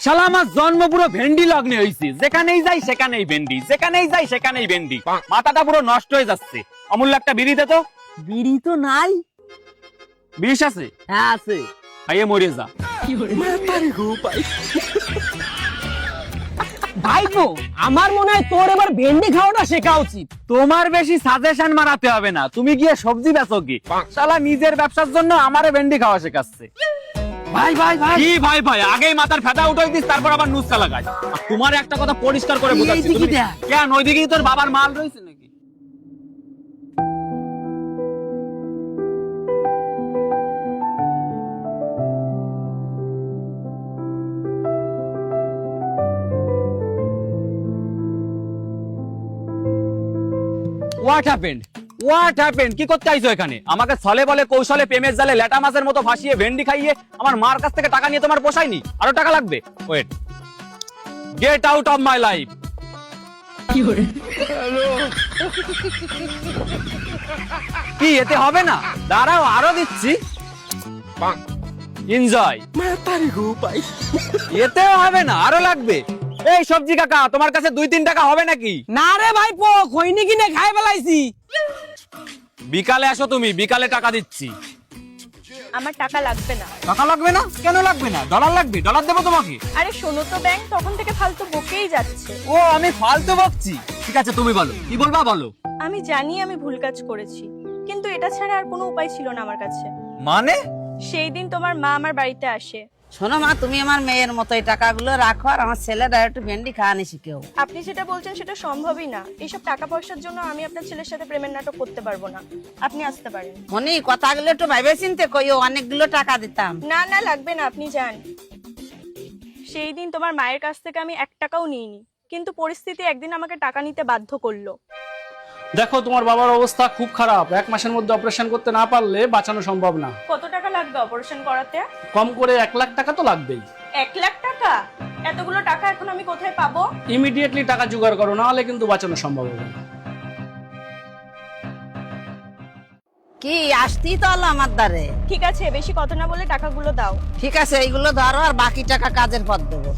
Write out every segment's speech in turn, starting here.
শালা আমার জন্ম পুরো ভেন্ডি লগ্নে হইছে, যেখানেই যাই সেখানেই ভেন্ডি, যেখানেই যাই সেখানেই ভেন্ডি, মাথাটা পুরো নষ্ট হয়ে যাচ্ছে। অমূল্য একটা বিড়ি দে তো। বিড়ি তো নাই। বিষ আছে? হ্যাঁ আছে। খাইয়ে মরে যা। ভাইপো আমার মনে হয় তোর এবার ভেন্ডি খাওয়াটা শেখা উচিত। তোমার বেশি সাজেশন মারাতে হবে না, তুমি গিয়ে সবজি বেচো কি। শালা নিজের ব্যবসার জন্য আমারে ভেন্ডি খাওয়া শেখাচ্ছে। ভাই ভাই ভাই কি ভাই ভাই, আগেই মাথার ফেদা উঠাই দিস, তারপর আবার নুসকা লাগাই। আর তোমার একটা কথা পরিষ্কার করে বোঝাচ্ছি, এইদিকে তুমি দেখ। কেন ওইদিকে তোর বাবার মাল রয়েছে নাকি? What happened? What happened? কি করতে আইছো এখানে? আমাকে ছলে বলে কৌশলে প্রেমের জালে লেটা মাছের মতো ভাসিয়ে ভেন্ডি খাইয়ে আমার মার কাছ থেকে টাকা নিয়ে তোমার পোষায়নি? আরো টাকা লাগবে? Wait, get out of my life. কি এতে হবে না? দাঁড়াও আরো দিচ্ছি। এনজয়। এতেও হবে না, আরো লাগবে। এই সবজি কাকা, তোমার কাছে 2-3 টাকা হবে নাকি? না রে ভাইপো, খৈনি কিনে খাই ফেলাইছি। বিকালে আসো তুমি, বিকালে টাকা দিচ্ছি। আমার টাকা লাগবে না। টাকা লাগবে না? কেন লাগবে না? ডলার লাগবে, ডলার দেবো তোমাকে। আরে শোনো তো ব্যাংক তখন থেকে ফালতু বকেই যাচ্ছে। ও আমি ফালতু বকছি? ঠিক আছে তুমি বলো, কি বলবা বলো। আমি জানি আমি ভুল কাজ করেছি, কিন্তু এটা ছাড়া আর কোনো উপায় ছিল না আমার কাছে। মানে? সেই দিন তোমার মা আমার বাড়িতে আসে। শোনো মা, তুমি আমার মেয়ের মতো এই টাকাগুলো রাখো, আর আমার ছেলেরা একটু ভেন্ডি খাওয়ানি শিখেও। আপনি যেটা বলছেন সেটা সম্ভবই না। এইসব টাকা পয়সার জন্য আমি আপনার ছেলের সাথে প্রেমের নাটক করতে পারবো না। আপনি আসতে পারেন। মনি, কথাগুলো একটু ভাইবে চিনতে কইও, অনেকগুলো টাকা দিতাম। না না লাগবে না, আপনি যান। সেই দিন তোমার মায়ের কাছ থেকে আমি 1 টাকাও নিইনি, কিন্তু পরিস্থিতি একদিন আমাকে টাকা নিতে বাধ্য করলো। দেখো তোমার বাবার অবস্থা খুব খারাপ, 1 মাসের মধ্যে অপারেশন করতে না পারলে বাঁচানো সম্ভব না। কত টাকা লাগবে অপারেশন করাতে? কম করে 1 লাখ টাকা তো লাগবেই। 1 লাখ টাকা? এতগুলো টাকা এখন আমি কোথায় পাবো? ইমিডিয়েটলি টাকা জোগাড় করো, না হলে কিন্তু বাঁচানো সম্ভব হবে না। কি আসতি তো হলো আমার দ্বারে। ঠিক আছে, বেশি কথা না বলে টাকাগুলো দাও। ঠিক আছে, এইগুলো ধরো, আর বাকি টাকা কাজের পর দেবো।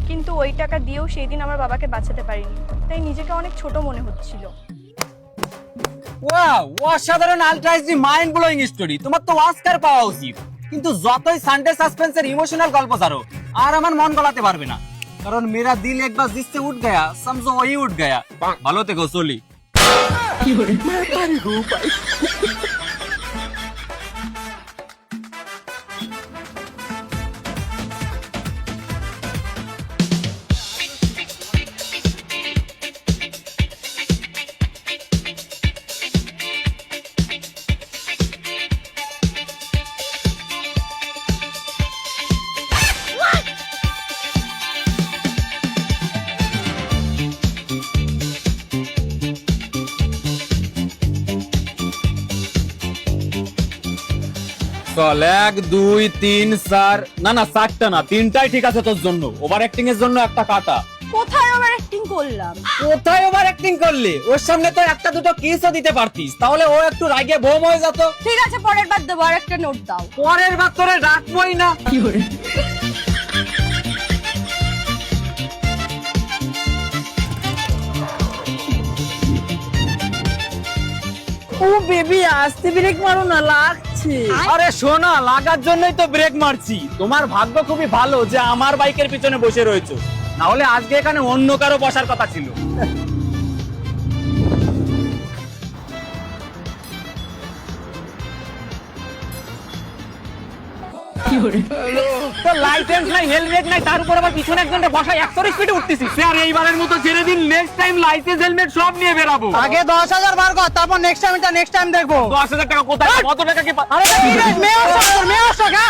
কিন্তু ওই টাকা দিয়েও সেই দিন আমার বাবাকে বাঁচাতে পারিনি, তাই নিজেকে অনেক ছোট মনে হচ্ছিল। ওয়াও, অসাধারণ, আলট্রাইজলি মাইন্ড ব্লোয়িং স্টোরি। তোমার তো অস্কার পাওয়া উচিত। কিন্তু যতই সানডে সাসপেন্সের ইমোশনাল গল্প ছাড়ো, আর আমার মন গলাতে পারবে না, কারণ মেরা দিল একবার জিসসে উঠ গয়া, সমঝো ওই উঠ গয়া। ভালো থেকো, চলি। চল, 1 2 3 4, না না 4টা না, 3টাই ঠিক আছে তোর জন্য। ওভার অ্যাক্টিং এর জন্য একটা কাটা। কোথায় ওভার অ্যাক্টিং করলাম? কোথায় ওভার অ্যাক্টিং করলে? ওর সামনে তো একটা দুটো কিসও দিতে পারতিস, তাহলে ও একটু রাগে বোম হয়ে যেত। ঠিক আছে, পরের বার দেবো, আর একটা নোট দাও। পরের বার তোরে রাখবই না। ও বেবি, আস্তে ব্রেক মারো না, লাগছে। আরে শোনা, লাগার জন্যই তো ব্রেক মারছি। তোমার ভাগ্য খুবই ভালো যে আমার বাইকের পিছনে বসে রয়েছো, না হলে আজকে এখানে অন্য কারো বসার কথা ছিল। তো লাইসেন্স নাই, হেলমেট নাই, তার উপর আবার পিছনে একজনকে বসায় 100 স্পিডে উঠতেছিস। স্যার এইবারের মতো ছেড়ে দিন, নেক্সট টাইম লাইসেন্স হেলমেট সব নিয়ে বেরাবো। আগে 10,000 বার কর, তারপর নেক্সট টাইম দেখবো। 10,000 টাকা কোথায়? কত টাকা কি? আরে মেয়ে আসো, মেয়ে আসো, চলো।